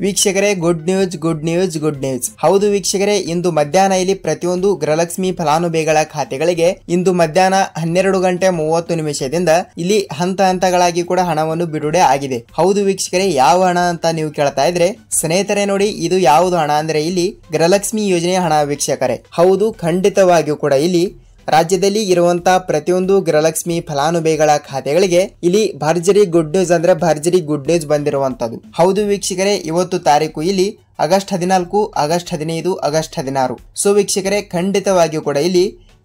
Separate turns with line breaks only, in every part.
ವೀಕ್ಷಕರೇ good news good news good news. ಹೌದು ವೀಕ್ಷಕರೇ, ಇಂದು ಮಧ್ಯಾಹ್ನ ಇಲ್ಲಿ ಪ್ರತಿಯೊಂದು ಗೃಹಲಕ್ಷ್ಮಿ ಫಲಾನುಭವಿಗಳ ಖಾತೆಗಳಿಗೆ ಇಂದು ಮಧ್ಯಾಹ್ನ 12:30 ಇಲ್ಲಿ ಹಂತ ಹಂತಗಳಾಗಿ ಕೂಡ ಹಣವನ್ನು ಬಿಡುಗಡೆ ಆಗಿದೆ. ಹೌದು ವೀಕ್ಷಕರೇ, ಯಾವ ಹಣ ಅಂತ ನೀವು ಕೇಳ್ತಾ ಇದ್ರೆ ಸ್ನೇಹಿತರೆ ನೋಡಿ, ಇದು ಯಾವುದು ಹಣ ಅಂದ್ರೆ ಇಲ್ಲಿ ಗೃಹಲಕ್ಷ್ಮಿ ಯೋಜನೆಯ ಹಣ ವೀಕ್ಷಕರೇ. ಹೌದು, ಖಂಡಿತವಾಗಿಯೂ ಕೂಡ ಇಲ್ಲಿ ರಾಜ್ಯದಲ್ಲಿ ಇರುವಂತಹ ಪ್ರತಿಯೊಂದು ಗೃಹಲಕ್ಷ್ಮಿ ಫಲಾನುಭವಿಗಳ ಖಾತೆಗಳಿಗೆ ಇಲ್ಲಿ ಭರ್ಜರಿ ಗುಡ್ ನ್ಯೂಸ್ ಅಂದ್ರೆ ಭರ್ಜರಿ ಗುಡ್ ನ್ಯೂಸ್ ಬಂದಿರುವಂತದ್ದು. ಹೌದು ವೀಕ್ಷಕರೇ, ಇವತ್ತು ತಾರೀಕು ಇಲ್ಲಿ ಆಗಸ್ಟ್ 14, ಆಗಸ್ಟ್ 15, ಆಗಸ್ಟ್ 16. ಸೊ ವೀಕ್ಷಕರೇ, ಖಂಡಿತವಾಗಿಯೂ ಕೂಡ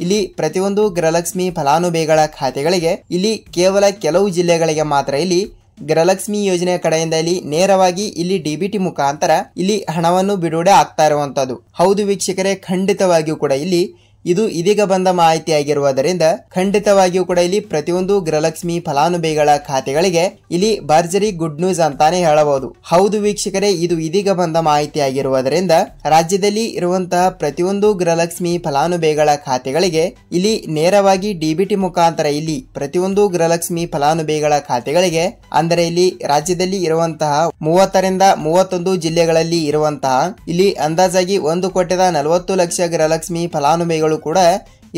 ಇಲ್ಲಿ ಪ್ರತಿಯೊಂದು ಗೃಹಲಕ್ಷ್ಮಿ ಫಲಾನುಭವಿಗಳ ಖಾತೆಗಳಿಗೆ ಇಲ್ಲಿ ಕೇವಲ ಕೆಲವು ಜಿಲ್ಲೆಗಳಿಗೆ ಮಾತ್ರ ಇಲ್ಲಿ ಗೃಹಲಕ್ಷ್ಮಿ ಯೋಜನೆಯ ಕಡೆಯಿಂದ ಇಲ್ಲಿ ನೇರವಾಗಿ ಇಲ್ಲಿ ಡಿಬಿಟಿ ಮುಖಾಂತರ ಇಲ್ಲಿ ಹಣವನ್ನು ಬಿಡುಗಡೆ ಆಗ್ತಾ ಇರುವಂತದ್ದು. ಹೌದು ವೀಕ್ಷಕರೇ, ಖಂಡಿತವಾಗಿಯೂ ಕೂಡ ಇದು ಇದೀಗ ಬಂದ ಮಾಹಿತಿಯಾಗಿರುವುದರಿಂದ ಖಂಡಿತವಾಗಿಯೂ ಕೂಡ ಇಲ್ಲಿ ಪ್ರತಿಯೊಂದು ಗೃಹಲಕ್ಷ್ಮಿ ಫಲಾನುಭವಿಗಳ ಖಾತೆಗಳಿಗೆ ಇಲ್ಲಿ ಭರ್ಜರಿ ಗುಡ್ ನ್ಯೂಸ್ ಅಂತಾನೆ ಹೇಳಬಹುದು. ಹೌದು ವೀಕ್ಷಕರೇ, ಇದು ಇದೀಗ ಬಂದ ಮಾಹಿತಿಯಾಗಿರುವುದರಿಂದ ರಾಜ್ಯದಲ್ಲಿ ಇರುವಂತಹ ಪ್ರತಿಯೊಂದು ಗೃಹಲಕ್ಷ್ಮಿ ಫಲಾನುಭವಿಗಳ ಖಾತೆಗಳಿಗೆ ಇಲ್ಲಿ ನೇರವಾಗಿ ಡಿಬಿಟಿ ಮುಖಾಂತರ ಇಲ್ಲಿ ಪ್ರತಿಯೊಂದು ಗೃಹಲಕ್ಷ್ಮಿ ಫಲಾನುಭವಿಗಳ ಖಾತೆಗಳಿಗೆ ಅಂದರೆ ಇಲ್ಲಿ ರಾಜ್ಯದಲ್ಲಿ ಇರುವಂತಹ 30ರಿಂದ 31 ಜಿಲ್ಲೆಗಳಲ್ಲಿ ಇರುವಂತಹ ಇಲ್ಲಿ ಅಂದಾಜಾಗಿ 1,40,00,000 ಗೃಹಲಕ್ಷ್ಮಿ ಫಲಾನುಭವಿಗಳು ಕೂಡ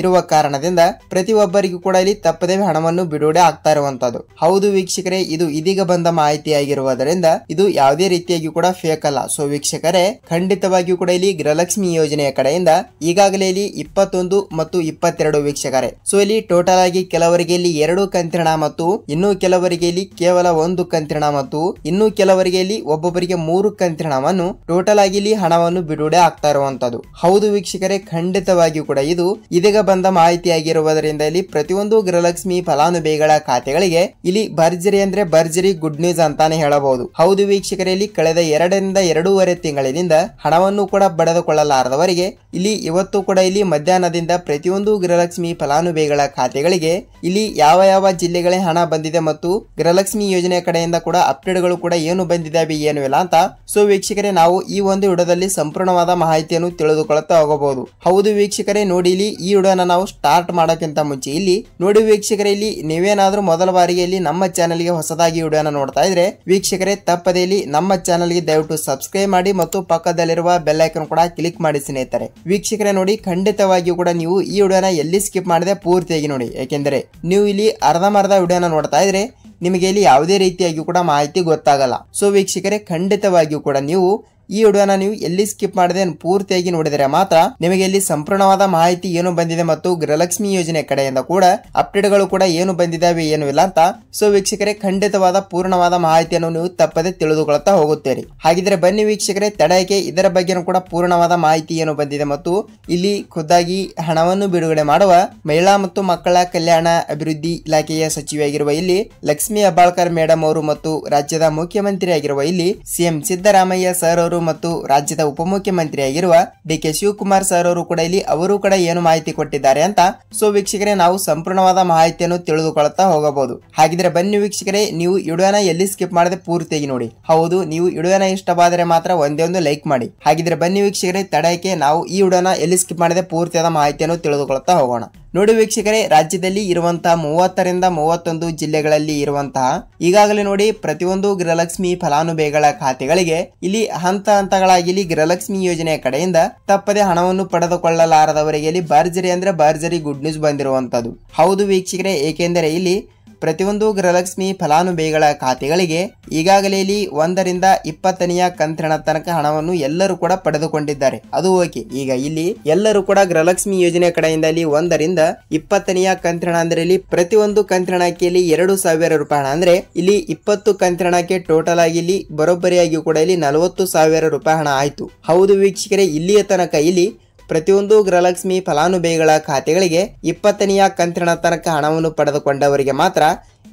ಇರುವ ಕಾರಣದಿಂದ ಪ್ರತಿಯೊಬ್ಬರಿಗೂ ಕೂಡ ಇಲ್ಲಿ ತಪ್ಪದೇ ಹಣವನ್ನು ಬಿಡುಗಡೆ ಆಗ್ತಾ ಇರುವಂತದ್ದು. ಹೌದು ವೀಕ್ಷಕರೇ, ಇದು ಇದೀಗ ಬಂದ ಮಾಹಿತಿಯಾಗಿರುವುದರಿಂದ ಇದು ಯಾವುದೇ ರೀತಿಯಾಗಿ ಕೂಡ ಫೇಕ್ ಅಲ್ಲ. ಸೊ ವೀಕ್ಷಕರೇ, ಖಂಡಿತವಾಗಿಯೂ ಕೂಡ ಇಲ್ಲಿ ಗೃಹಲಕ್ಷ್ಮಿ ಯೋಜನೆಯ ಕಡೆಯಿಂದ ಈಗಾಗಲೇ ಇಲ್ಲಿ 21 ಮತ್ತು 22 ವೀಕ್ಷಕರೇ. ಸೊ ಇಲ್ಲಿ ಟೋಟಲ್ ಆಗಿ ಕೆಲವರಿಗೆ ಇಲ್ಲಿ 2 ಕಂತಿನ ಮತ್ತು ಇನ್ನು ಕೆಲವರಿಗೆ ಇಲ್ಲಿ ಕೇವಲ 1 ಕಂತಿನ ಮತ್ತು ಇನ್ನು ಕೆಲವರಿಗೆ ಇಲ್ಲಿ ಒಬ್ಬೊಬ್ಬರಿಗೆ 3 ಕಂತಿನ ಹಣವನ್ನು ಟೋಟಲ್ ಆಗಿ ಇಲ್ಲಿ ಹಣವನ್ನು ಬಿಡುಗಡೆ ಆಗ್ತಾ ಇರುವಂತದ್ದು. ಹೌದು ವೀಕ್ಷಕರೇ, ಖಂಡಿತವಾಗಿಯೂ ಕೂಡ ಇದು ಇದೀಗ ಬಂದ ಮಾಹಿತಿಯಾಗಿರುವುದರಿಂದ ಇಲ್ಲಿ ಪ್ರತಿಯೊಂದು ಗೃಹಲಕ್ಷ್ಮಿ ಫಲಾನುಭವಿಗಳ ಖಾತೆಗಳಿಗೆ ಇಲ್ಲಿ ಭರ್ಜರಿ ಅಂದ್ರೆ ಭರ್ಜರಿ ಗುಡ್ ನ್ಯೂಸ್ ಅಂತಾನೆ ಹೇಳಬಹುದು. ಹೌದು ವೀಕ್ಷಕರೇ, ಇಲ್ಲಿ ಕಳೆದ 2ರಿಂದ 2.5 ತಿಂಗಳಿನಿಂದ ಹಣವನ್ನು ಕೂಡ ಪಡೆದುಕೊಳ್ಳಲಾರದವರಿಗೆ ಇಲ್ಲಿ ಇವತ್ತು ಕೂಡ ಇಲ್ಲಿ ಮಧ್ಯಾಹ್ನದಿಂದ ಪ್ರತಿಯೊಂದು ಗೃಹಲಕ್ಷ್ಮಿ ಫಲಾನುಭವಿಗಳ ಖಾತೆಗಳಿಗೆ ಇಲ್ಲಿ ಯಾವ ಜಿಲ್ಲೆಗಳ ಹಣ ಬಂದಿದೆ ಮತ್ತು ಗೃಹಲಕ್ಷ್ಮಿ ಯೋಜನೆ ಕಡೆಯಿಂದ ಕೂಡ ಅಪ್ಡೇಟ್ಗಳು ಕೂಡ ಏನು ಬಂದಿದ್ದಾವೆ ಏನು ಇಲ್ಲ ಅಂತ ಸೊ ವೀಕ್ಷಕರೇ ನಾವು ಈ ಒಂದು ವಿಡಿಯೋದಲ್ಲಿ ಸಂಪೂರ್ಣವಾದ ಮಾಹಿತಿಯನ್ನು ತಿಳಿದುಕೊಳ್ಳುತ್ತಾ ಹೋಗಬಹುದು. ಹೌದು ವೀಕ್ಷಕರೇ, ನೋಡಿ ಇಲ್ಲಿ ಈ ವಿಡಿಯೋನ ನಾವು ಸ್ಟಾರ್ಟ್ ಮಾಡೋಕ್ಕಿಂತ ಮುಂಚೆ ಇಲ್ಲಿ ನೋಡಿ ವೀಕ್ಷಕರೇ, ಇಲ್ಲಿ ನೀವೇನಾದ್ರೂ ಮೊದಲ ಬಾರಿಗೆ ಇಲ್ಲಿ ನಮ್ಮ ಚಾನೆಲ್ಗೆ ಹೊಸದಾಗಿ ವಿಡಿಯೋನ ನೋಡ್ತಾ ಇದ್ರೆ ವೀಕ್ಷಕರೇ ತಪ್ಪದೇ ಇಲ್ಲಿ ನಮ್ಮ ಚಾನೆಲ್ಗೆ ದಯವಿಟ್ಟು ಸಬ್ಸ್ಕ್ರೈಬ್ ಮಾಡಿ ಮತ್ತು ಪಕ್ಕದಲ್ಲಿರುವ ಬೆಲ್ ಐಕಾನ್ ಕೂಡ ಕ್ಲಿಕ್ ಮಾಡಿ ಸ್ನೇಹಿತರೆ. ವೀಕ್ಷಕರೇ ನೋಡಿ, ಖಂಡಿತವಾಗಿಯೂ ಕೂಡ ನೀವು ಈ ವಿಡಿಯೋನ ಎಲ್ಲಿ ಸ್ಕಿಪ್ ಮಾಡದೆ ಪೂರ್ತಿಯಾಗಿ ನೋಡಿ, ಯಾಕೆಂದ್ರೆ ನೀವು ಇಲ್ಲಿ ಅರ್ಧಂಬರ್ಧ ವಿಡಿಯೋನ ನೋಡ್ತಾ ಇದ್ರೆ ನಿಮಗೆ ಇಲ್ಲಿ ಯಾವುದೇ ರೀತಿಯಾಗಿ ಕೂಡ ಮಾಹಿತಿ ಗೊತ್ತಾಗಲ್ಲ. ಸೊ ವೀಕ್ಷಕರೇ, ಖಂಡಿತವಾಗಿಯೂ ಕೂಡ ನೀವು ಈ ವಿಡಿಯೋನ ನೀವು ಎಲ್ಲಿ ಸ್ಕಿಪ್ ಮಾಡದೆ ಪೂರ್ತಿಯಾಗಿ ನೋಡಿದರೆ ಮಾತ್ರ ನಿಮಗೆ ಇಲ್ಲಿ ಸಂಪೂರ್ಣವಾದ ಮಾಹಿತಿ ಏನು ಬಂದಿದೆ ಮತ್ತು ಗೃಹಲಕ್ಷ್ಮಿ ಯೋಜನೆ ಕಡೆಯಿಂದ ಕೂಡ ಅಪ್ಡೇಟ್ಗಳು ಕೂಡ ಏನು ಬಂದಿದ್ದಾವೆ ಏನು ಇಲ್ಲ ಅಂತ ಸೊ ವೀಕ್ಷಕರೇ ಖಂಡಿತವಾದ ಪೂರ್ಣವಾದ ಮಾಹಿತಿಯನ್ನು ನೀವು ತಪ್ಪದೆ ತಿಳಿದುಕೊಳ್ಳುತ್ತಾ ಹೋಗುತ್ತೀರಿ. ಹಾಗಿದ್ರೆ ಬನ್ನಿ ವೀಕ್ಷಕರೇ, ತಡೆಯಕ್ಕೆ ಇದರ ಬಗ್ಗೆ ಕೂಡ ಪೂರ್ಣವಾದ ಮಾಹಿತಿ ಏನು ಬಂದಿದೆ ಮತ್ತು ಇಲ್ಲಿ ಖುದ್ದಾಗಿ ಹಣವನ್ನು ಬಿಡುಗಡೆ ಮಾಡುವ ಮಹಿಳಾ ಮತ್ತು ಮಕ್ಕಳ ಕಲ್ಯಾಣ ಅಭಿವೃದ್ಧಿ ಇಲಾಖೆಯ ಸಚಿವೆಯಾಗಿರುವ ಇಲ್ಲಿ ಲಕ್ಷ್ಮಿ ಹೆಬ್ಬಾಳ್ಕರ್ ಮೇಡಮ್ ಅವರು ಮತ್ತು ರಾಜ್ಯದ ಮುಖ್ಯಮಂತ್ರಿಯಾಗಿರುವ ಇಲ್ಲಿ ಸಿಎಂ ಸಿದ್ದರಾಮಯ್ಯ ಸರ್ ಅವರು ಮತ್ತು ರಾಜ್ಯದ ಉಪಮುಖ್ಯಮಂತ್ರಿಯಾಗಿರುವ ಡಿ.ಕೆ. ಶಿವಕುಮಾರ್ ಸರ್ ಅವರು ಕೂಡ ಇಲ್ಲಿ ಅವರು ಕೂಡ ಏನು ಮಾಹಿತಿ ಕೊಟ್ಟಿದ್ದಾರೆ ಅಂತ ಸೊ ವೀಕ್ಷಕರೇ ನಾವು ಸಂಪೂರ್ಣವಾದ ಮಾಹಿತಿಯನ್ನು ತಿಳಿದುಕೊಳ್ಳುತ್ತಾ ಹೋಗಬಹುದು. ಹಾಗಿದ್ರೆ ಬನ್ನಿ ವೀಕ್ಷಕರೇ, ನೀವು ವಿಡಿಯೋನ ಎಲ್ಲಿ ಸ್ಕಿಪ್ ಮಾಡದೆ ಪೂರ್ತಿಯಾಗಿ ನೋಡಿ. ಹೌದು, ನೀವು ವಿಡಿಯೋನ ಇಷ್ಟವಾದರೆ ಮಾತ್ರ ಒಂದೇ ಒಂದು ಲೈಕ್ ಮಾಡಿ. ಹಾಗಿದ್ರೆ ಬನ್ನಿ ವೀಕ್ಷಕರೇ, ತಡಕ್ಕೆ ನಾವು ಈ ವಿಡಿಯೋನ ಎಲ್ಲಿ ಸ್ಕಿಪ್ ಮಾಡದೆ ಪೂರ್ತಿಯಾದ ಮಾಹಿತಿಯನ್ನು ತಿಳಿದುಕೊಳ್ಳುತ್ತಾ ಹೋಗೋಣ. ನೋಡಿ ವೀಕ್ಷಕರೇ, ರಾಜ್ಯದಲ್ಲಿ ಇರುವಂತಹ 30ರಿಂದ 31 ಜಿಲ್ಲೆಗಳಲ್ಲಿ ಇರುವಂತಹ ಈಗಾಗಲೇ ನೋಡಿ ಪ್ರತಿಯೊಂದು ಗೃಹಲಕ್ಷ್ಮಿ ಫಲಾನುಭವಿಗಳ ಖಾತೆಗಳಿಗೆ ಇಲ್ಲಿ ಹಂತ ಹಂತಗಳಾಗಿ ಇಲ್ಲಿ ಗೃಹಲಕ್ಷ್ಮಿ ಯೋಜನೆಯ ಕಡೆಯಿಂದ ತಪ್ಪದೆ ಹಣವನ್ನು ಪಡೆದುಕೊಳ್ಳಲಾರದವರಿಗೆ ಇಲ್ಲಿ ಭರ್ಜರಿ ಅಂದ್ರೆ ಭರ್ಜರಿ ಗುಡ್ ನ್ಯೂಸ್ ಬಂದಿರುವಂತದ್ದು. ಹೌದು ವೀಕ್ಷಕರೇ, ಏಕೆಂದರೆ ಇಲ್ಲಿ ಪ್ರತಿಯೊಂದು ಗೃಹಲಕ್ಷ್ಮಿ ಫಲಾನುಭವಿಗಳ ಖಾತೆಗಳಿಗೆ ಈಗಾಗಲೇ ಇಲ್ಲಿ 1ರಿಂದ 20ನೆಯ ಕಂತಿನ ತನಕ ಹಣವನ್ನು ಎಲ್ಲರೂ ಕೂಡ ಪಡೆದುಕೊಂಡಿದ್ದಾರೆ. ಅದು ಓಕೆ. ಈಗ ಇಲ್ಲಿ ಎಲ್ಲರೂ ಕೂಡ ಗೃಹಲಕ್ಷ್ಮಿ ಯೋಜನೆ ಕಡೆಯಿಂದ ಇಲ್ಲಿ 1ರಿಂದ 20ನೆಯ ಕಂತಿನ ಅಂದ್ರೆ ಇಲ್ಲಿ ಪ್ರತಿಯೊಂದು ಕಂತಿನಕ್ಕೆ ಇಲ್ಲಿ 2,000 ರೂಪಾಯಿ ಹಣ ಅಂದ್ರೆ ಇಲ್ಲಿ 20 ಕಂತಿನಕ್ಕೆ ಟೋಟಲ್ ಆಗಿ ಇಲ್ಲಿ ಬರೋಬ್ಬರಿಯಾಗಿ ಕೂಡ ಇಲ್ಲಿ 40,000 ರೂಪಾಯಿ ಹಣ ಆಯ್ತು. ಹೌದು ವೀಕ್ಷಕರೇ, ಇಲ್ಲಿಯ ತನಕ ಇಲ್ಲಿ ಪ್ರತಿಯೊಂದು ಗೃಹಲಕ್ಷ್ಮಿ ಫಲಾನುಭವಿಗಳ ಖಾತೆಗಳಿಗೆ 20ನೆಯ ಕಂತಿನ ತನಕ ಹಣವನ್ನು ಪಡೆದುಕೊಂಡವರಿಗೆ ಮಾತ್ರ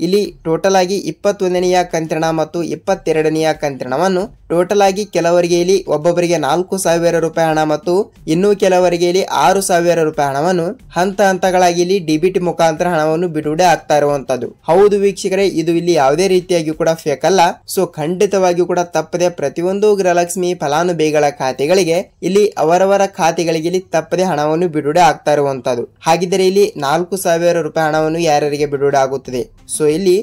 ಇಲ್ಲಿ ಟೋಟಲ್ ಆಗಿ 21ನೆಯ ಕಂತಿನ ಮತ್ತು 22ನೆಯ ಕಂತಿನವನ್ನು ಟೋಟಲ್ ಆಗಿ ಕೆಲವರಿಗೆ ಇಲ್ಲಿ ಒಬ್ಬೊಬ್ಬರಿಗೆ 4,000 ರೂಪಾಯಿ ಹಣ ಮತ್ತು ಇನ್ನು ಕೆಲವರಿಗೆ ಇಲ್ಲಿ 6,000 ರೂಪಾಯಿ ಹಣವನ್ನು ಹಂತ ಹಂತಗಳಾಗಿ ಇಲ್ಲಿ ಡಿಬಿಟಿ ಮುಖಾಂತರ ಹಣವನ್ನು ಬಿಡುಗಡೆ ಆಗ್ತಾ ಇರುವಂತದ್ದು. ಹೌದು ವೀಕ್ಷಕರೇ, ಇದು ಇಲ್ಲಿ ಯಾವುದೇ ರೀತಿಯಾಗಿ ಕೂಡ ಫೇಕ್ ಅಲ್ಲ. ಸೊ ಖಂಡಿತವಾಗಿಯೂ ಕೂಡ ತಪ್ಪದೆ ಪ್ರತಿಯೊಂದು ಗೃಹಲಕ್ಷ್ಮಿ ಫಲಾನುಭವಿಗಳ ಖಾತೆಗಳಿಗೆ ಇಲ್ಲಿ ಅವರವರ ಖಾತೆಗಳಿಗೆ ಇಲ್ಲಿ ತಪ್ಪದೆ ಹಣವನ್ನು ಬಿಡುಗಡೆ ಆಗ್ತಾ ಇರುವಂತದ್ದು. ಹಾಗಿದ್ದರೆ ಇಲ್ಲಿ 4,000 ರೂಪಾಯಿ ಹಣವನ್ನು ಯಾರ್ಯಾರಿಗೆ ಬಿಡುಗಡೆ ಆಗುತ್ತದೆ? ಸೊ ಇಲ್ಲಿ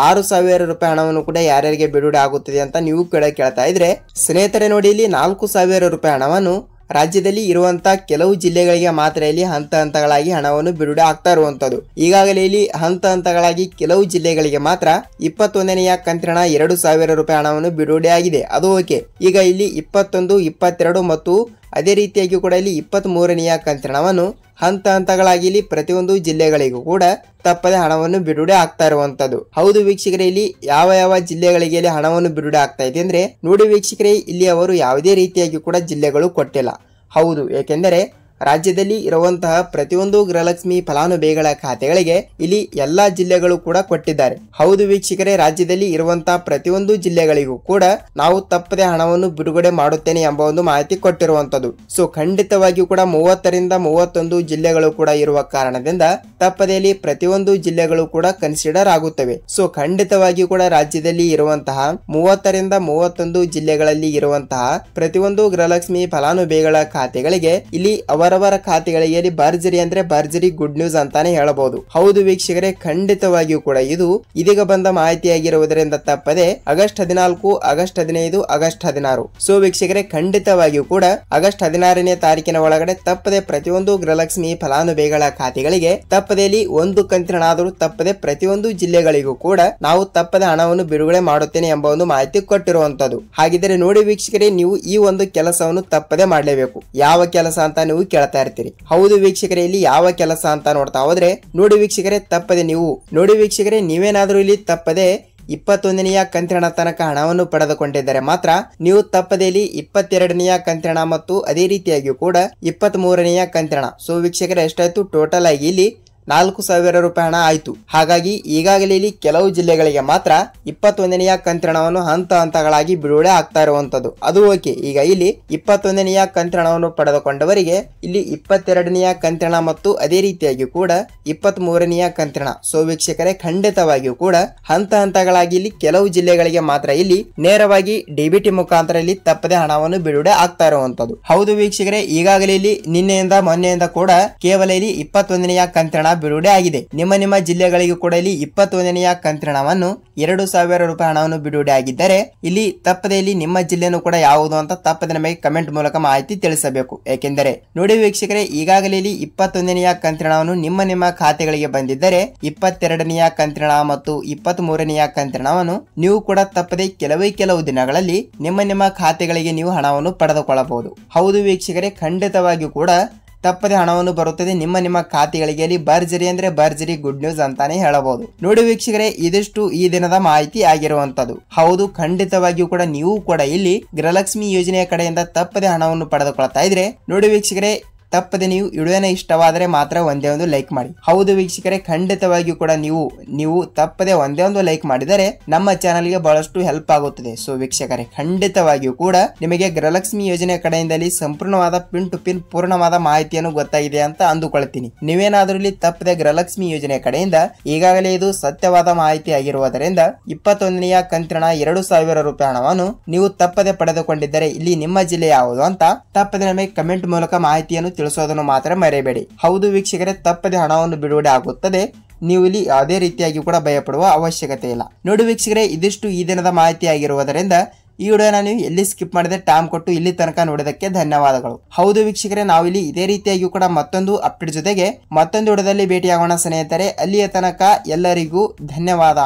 6,000 ರೂಪಾಯಿ ಹಣವನ್ನು ಕೂಡ ಯಾರ್ಯಾರಿಗೆ ಬಿಡುಗಡೆ ಆಗುತ್ತದೆ ಅಂತ ನೀವು ಕೇಳ್ತಾ ಇದ್ರೆ ಸ್ನೇಹಿತರೆ ನೋಡಿ, ಇಲ್ಲಿ 4,000 ರೂಪಾಯಿ ಹಣವನ್ನು ರಾಜ್ಯದಲ್ಲಿ ಇರುವಂತಹ ಕೆಲವು ಜಿಲ್ಲೆಗಳಿಗೆ ಮಾತ್ರ ಇಲ್ಲಿ ಹಂತ ಹಂತಗಳಾಗಿ ಹಣವನ್ನು ಬಿಡುಗಡೆ ಆಗ್ತಾ ಇರುವಂತದ್ದು. ಈಗಾಗಲೇ ಇಲ್ಲಿ ಹಂತ ಹಂತಗಳಾಗಿ ಕೆಲವು ಜಿಲ್ಲೆಗಳಿಗೆ ಮಾತ್ರ 21ನೆಯ ಕಂತಿನ 2,000 ರೂಪಾಯಿ ಹಣವನ್ನು ಬಿಡುಗಡೆ ಆಗಿದೆ. ಅದು ಓಕೆ. ಈಗ ಇಲ್ಲಿ 21, 22 ಮತ್ತು ಅದೇ ರೀತಿಯಾಗಿ ಕೂಡ ಇಲ್ಲಿ 23ನೆಯ ಕಂತಿನವನ್ನು ಹಂತ ಹಂತಗಳಾಗಿ ಇಲ್ಲಿ ಪ್ರತಿಯೊಂದು ಜಿಲ್ಲೆಗಳಿಗೂ ಕೂಡ ತಪ್ಪದೆ ಹಣವನ್ನು ಬಿಡುಗಡೆ ಆಗ್ತಾ ಇರುವಂತದ್ದು. ಹೌದು ವೀಕ್ಷಕರೇ, ಇಲ್ಲಿ ಯಾವ ಯಾವ ಜಿಲ್ಲೆಗಳಿಗೆ ಇಲ್ಲಿ ಹಣವನ್ನು ಬಿಡುಗಡೆ ಆಗ್ತಾ ಇದೆ ಅಂದ್ರೆ ನೋಡಿ ವೀಕ್ಷಕರೇ, ಇಲ್ಲಿ ಅವರು ಯಾವುದೇ ರೀತಿಯಾಗಿ ಕೂಡ ಜಿಲ್ಲೆಗಳು ಕೊಟ್ಟಿಲ್ಲ. ಹೌದು, ಏಕೆಂದರೆ ರಾಜ್ಯದಲ್ಲಿ ಇರುವಂತಹ ಪ್ರತಿಯೊಂದು ಗೃಹಲಕ್ಷ್ಮಿ ಫಲಾನುಭವಿಗಳ ಖಾತೆಗಳಿಗೆ ಇಲ್ಲಿ ಎಲ್ಲಾ ಜಿಲ್ಲೆಗಳು ಕೂಡ ಕೊಟ್ಟಿದ್ದಾರೆ. ಹೌದು ವೀಕ್ಷಕರೇ, ರಾಜ್ಯದಲ್ಲಿ ಇರುವಂತಹ ಪ್ರತಿಯೊಂದು ಜಿಲ್ಲೆಗಳಿಗೂ ಕೂಡ ನಾವು ತಪ್ಪದೆ ಹಣವನ್ನು ಬಿಡುಗಡೆ ಮಾಡುತ್ತೇನೆ ಎಂಬ ಒಂದು ಮಾಹಿತಿ ಕೊಟ್ಟಿರುವಂತದ್ದು. ಸೊ ಖಂಡಿತವಾಗಿಯೂ ಕೂಡ 30ರಿಂದ 31 ಜಿಲ್ಲೆಗಳು ಕೂಡ ಇರುವ ಕಾರಣದಿಂದ ತಪ್ಪದೆಯಲ್ಲಿ ಪ್ರತಿಯೊಂದು ಜಿಲ್ಲೆಗಳು ಕೂಡ ಕನ್ಸಿಡರ್ ಆಗುತ್ತವೆ. ಸೊ ಖಂಡಿತವಾಗಿಯೂ ಕೂಡ ರಾಜ್ಯದಲ್ಲಿ ಇರುವಂತಹ 30ರಿಂದ 31 ಜಿಲ್ಲೆಗಳಲ್ಲಿ ಇರುವಂತಹ ಪ್ರತಿಯೊಂದು ಗೃಹಲಕ್ಷ್ಮಿ ಫಲಾನುಭವಿಗಳ ಖಾತೆಗಳಿಗೆ ಇಲ್ಲಿ ಅವರವರ ಖಾತೆಗಳಿಗೆ ಭರ್ಜರಿ ಅಂದ್ರೆ ಭರ್ಜರಿ ಗುಡ್ ನ್ಯೂಸ್ ಅಂತಾನೆ ಹೇಳಬಹುದು. ಹೌದು ವೀಕ್ಷಕರೇ, ಖಂಡಿತವಾಗಿಯೂ ಕೂಡ ಇದು ಇದೀಗ ಬಂದ ಮಾಹಿತಿಯಾಗಿರುವುದರಿಂದ ತಪ್ಪದೆ ಆಗಸ್ಟ್ 14, ಆಗಸ್ಟ್ 15, ಆಗಸ್ಟ್ 16. ಸೊ ವೀಕ್ಷಕರೇ, ಖಂಡಿತವಾಗಿಯೂ ಕೂಡ ಆಗಸ್ಟ್ 16ನೇ ತಾರೀಕಿನ ಒಳಗಡೆ ತಪ್ಪದೆ ಪ್ರತಿಯೊಂದು ಗೃಹಲಕ್ಷ್ಮಿ ಫಲಾನುಭವಿಗಳ ಖಾತೆಗಳಿಗೆ ತಪ್ಪದೆಯಲ್ಲಿ ಒಂದು ಕಂತಿನಾದರೂ ತಪ್ಪದೆ ಪ್ರತಿಯೊಂದು ಜಿಲ್ಲೆಗಳಿಗೂ ಕೂಡ ನಾವು ತಪ್ಪದೆ ಹಣವನ್ನು ಬಿಡುಗಡೆ ಮಾಡುತ್ತೇನೆ ಎಂಬ ಒಂದು ಮಾಹಿತಿ ಕೊಟ್ಟಿರುವಂತದ್ದು. ಹಾಗಿದ್ರೆ ನೋಡಿ ವೀಕ್ಷಕರೇ, ನೀವು ಈ ಒಂದು ಕೆಲಸವನ್ನು ತಪ್ಪದೆ ಮಾಡಲೇಬೇಕು. ಯಾವ ಕೆಲಸ ಅಂತ ನೀವು ಕೇಳ್ತಾ ಇರ್ತೀರಿ. ಹೌದು ವೀಕ್ಷಕರೇ, ಇಲ್ಲಿ ಯಾವ ಕೆಲಸ ಅಂತ ನೋಡ್ತಾ ಹೋದ್ರೆ ನೋಡಿ ವೀಕ್ಷಕರೇ, ತಪ್ಪದೆ ನೀವೇನಾದ್ರೂ ಇಲ್ಲಿ ತಪ್ಪದೆ 21ನೆಯ ಕಂತಿನ ತನಕ ಹಣವನ್ನು ಪಡೆದುಕೊಂಡಿದ್ದರೆ ಮಾತ್ರ ನೀವು ತಪ್ಪದೆಯಲ್ಲಿ 22ನೆಯ ಕಂತಿನ ಮತ್ತು ಅದೇ ರೀತಿಯಾಗಿ ಕೂಡ 23ನೆಯ ಕಂತಿನ. ಸೊ ವೀಕ್ಷಕರೇ, ಎಷ್ಟಾಯ್ತು ಟೋಟಲ್ ಆಗಿ ಇಲ್ಲಿ 4,000 ರೂಪಾಯಿ ಹಣ ಆಯ್ತು. ಹಾಗಾಗಿ ಈಗಾಗಲೇ ಇಲ್ಲಿ ಕೆಲವು ಜಿಲ್ಲೆಗಳಿಗೆ ಮಾತ್ರ 21ನೆಯ ಕಂತಿನವನ್ನು ಹಂತ ಹಂತಗಳಾಗಿ ಬಿಡುಗಡೆ ಆಗ್ತಾ ಇರುವಂತದ್ದು. ಅದು ಓಕೆ. ಈಗ ಇಲ್ಲಿ 21ನೆಯ ಕಂತಿನವನ್ನು ಪಡೆದುಕೊಂಡವರಿಗೆ ಇಲ್ಲಿ 22ನೆಯ ಕಂತಿನ ಮತ್ತು ಅದೇ ರೀತಿಯಾಗಿ ಕೂಡ 23ನೆಯ ಕಂತಿನ. ಸೊ ವೀಕ್ಷಕರೇ, ಖಂಡಿತವಾಗಿಯೂ ಕೂಡ ಹಂತ ಹಂತಗಳಾಗಿ ಇಲ್ಲಿ ಕೆಲವು ಜಿಲ್ಲೆಗಳಿಗೆ ಮಾತ್ರ ಇಲ್ಲಿ ನೇರವಾಗಿ ಡಿಬಿಟಿ ಮುಖಾಂತರ ಇಲ್ಲಿ ತಪ್ಪದೆ ಹಣವನ್ನು ಬಿಡುಗಡೆ ಆಗ್ತಾ ಇರುವಂತದ್ದು. ಹೌದು ವೀಕ್ಷಕರೇ, ಈಗಾಗಲೇ ಇಲ್ಲಿ ನಿನ್ನೆಯಿಂದ ಮೊನ್ನೆಯಿಂದ ಕೂಡ ಕೇವಲ ಇಲ್ಲಿ 21ನೆಯ ಕಂತಿನ ಬಿಡುಗಡೆ ಆಗಿದೆ. ನಿಮ್ಮ ಜಿಲ್ಲೆಗಳಿಗೂ ಕೂಡ ಇಲ್ಲಿ 21ನೆಯ ಕಂತಿನವನ್ನು 2,000 ರೂಪಾಯಿ ಹಣವನ್ನು ಬಿಡುಗಡೆ ಆಗಿದ್ದರೆ ಇಲ್ಲಿ ತಪ್ಪದೆ ಇಲ್ಲಿ ನಿಮ್ಮ ಜಿಲ್ಲೆನೂ ಕೂಡ ಯಾವುದು ಅಂತ ತಪ್ಪದೆ ನಮಗೆ ಕಮೆಂಟ್ ಮೂಲಕ ಮಾಹಿತಿ ತಿಳಿಸಬೇಕು. ಏಕೆಂದರೆ ನೋಡಿ ವೀಕ್ಷಕರೇ, ಈಗಾಗಲೇ ಇಲ್ಲಿ 21ನೆಯ ಕಂತಿನವನ್ನು ನಿಮ್ಮ ಖಾತೆಗಳಿಗೆ ಬಂದಿದ್ದರೆ 22ನೆಯ ಕಂತಿನ ಮತ್ತು 23ನೆಯ ಕಂತಿನವನ್ನು ನೀವು ಕೂಡ ತಪ್ಪದೆ ಕೆಲವು ದಿನಗಳಲ್ಲಿ ನಿಮ್ಮ ಖಾತೆಗಳಿಗೆ ನೀವು ಹಣವನ್ನು ಪಡೆದುಕೊಳ್ಳಬಹುದು. ಹೌದು ವೀಕ್ಷಕರೇ, ಖಂಡಿತವಾಗಿಯೂ ಕೂಡ ತಪ್ಪದೆ ಹಣವನ್ನು ಬರುತ್ತದೆ ನಿಮ್ಮ ಖಾತೆಗಳಿಗೆ. ಅಲ್ಲಿ ಭರ್ಜರಿ ಅಂದ್ರೆ ಭರ್ಜರಿ ಗುಡ್ ನ್ಯೂಸ್ ಅಂತಾನೆ ಹೇಳಬಹುದು. ನೋಡಿ ವೀಕ್ಷಕರೇ, ಇದಿಷ್ಟು ಈ ದಿನದ ಮಾಹಿತಿ ಆಗಿರುವಂತದ್ದು. ಹೌದು, ಖಂಡಿತವಾಗಿಯೂ ಕೂಡ ನೀವು ಕೂಡ ಇಲ್ಲಿ ಗೃಹಲಕ್ಷ್ಮಿ ಯೋಜನೆಯ ಕಡೆಯಿಂದ ತಪ್ಪದೆ ಹಣವನ್ನು ಪಡೆದುಕೊಳ್ತಾ ಇದ್ರೆ ನೋಡಿ ವೀಕ್ಷಕರೇ, ತಪ್ಪದೆ ನೀವು ವಿಡಿಯೋನ ಇಷ್ಟವಾದರೆ ಮಾತ್ರ ಒಂದೇ ಒಂದು ಲೈಕ್ ಮಾಡಿ. ಹೌದು ವೀಕ್ಷಕರೇ, ಖಂಡಿತವಾಗಿಯೂ ಕೂಡ ನೀವು ತಪ್ಪದೆ ಒಂದೇ ಒಂದು ಲೈಕ್ ಮಾಡಿದರೆ ನಮ್ಮ ಚಾನಲ್ಗೆ ಬಹಳಷ್ಟು ಹೆಲ್ಪ್ ಆಗುತ್ತದೆ. ಸೊ ವೀಕ್ಷಕರೇ, ಖಂಡಿತವಾಗಿಯೂ ಕೂಡ ನಿಮಗೆ ಗೃಹಲಕ್ಷ್ಮಿ ಯೋಜನೆ ಕಡೆಯಿಂದಲೇ ಸಂಪೂರ್ಣವಾದ ಪಿನ್ ಟು ಪಿನ್ ಪೂರ್ಣವಾದ ಮಾಹಿತಿಯನ್ನು ಗೊತ್ತಾಗಿದೆ ಅಂತ ಅಂದುಕೊಳ್ತೀನಿ. ನೀವೇನಾದ್ರೂ ಇಲ್ಲಿ ತಪ್ಪದೆ ಗೃಹಲಕ್ಷ್ಮಿ ಯೋಜನೆ ಕಡೆಯಿಂದ ಈಗಾಗಲೇ ಇದು ಸತ್ಯವಾದ ಮಾಹಿತಿ ಆಗಿರುವುದರಿಂದ 21ನೆಯ ಕಂತಿನ 2,000 ರೂಪಾಯಿ ಹಣವನ್ನು ನೀವು ತಪ್ಪದೆ ಪಡೆದುಕೊಂಡಿದ್ದರೆ ಇಲ್ಲಿ ನಿಮ್ಮ ಜಿಲ್ಲೆ ಯಾವುದು ಅಂತ ತಪ್ಪದೆ ನಮಗೆ ಕಮೆಂಟ್ ಮೂಲಕ ಮಾಹಿತಿಯನ್ನು ತಿಳಿಸೋದನ್ನು ಮಾತ್ರ ಮರೆಯಬೇಡಿ. ಹೌದು ವೀಕ್ಷಕರೇ, ತಪ್ಪದೆ ಹಣವನ್ನು ಬಿಡುಗಡೆ ಆಗುತ್ತದೆ. ನೀವು ಇಲ್ಲಿ ಯಾವುದೇ ರೀತಿಯಾಗಿ ಕೂಡ ಭಯಪಡುವ ಅವಶ್ಯಕತೆ ಇಲ್ಲ. ನೋಡಿ ವೀಕ್ಷಕರೇ, ಇದಿಷ್ಟು ಈ ದಿನದ ಮಾಹಿತಿ ಆಗಿರುವುದರಿಂದ ಈ ವಿಡಿಯೋನ ನೀವು ಎಲ್ಲಿ ಸ್ಕಿಪ್ ಮಾಡದೆ ಟೈಮ್ ಕೊಟ್ಟು ಇಲ್ಲಿ ತನಕ ನೋಡಿದಕ್ಕೆ ಧನ್ಯವಾದಗಳು. ಹೌದು ವೀಕ್ಷಕರೇ, ನಾವು ಇಲ್ಲಿ ಇದೇ ರೀತಿಯಾಗಿ ಕೂಡ ಮತ್ತೊಂದು ಅಪ್ಡೇಟ್ ಜೊತೆಗೆ ಮತ್ತೊಂದು ವಿಡಿಯೋದಲ್ಲಿ ಭೇಟಿಯಾಗೋಣ ಸ್ನೇಹಿತರೆ. ಅಲ್ಲಿಯ ತನಕ ಎಲ್ಲರಿಗೂ ಧನ್ಯವಾದ.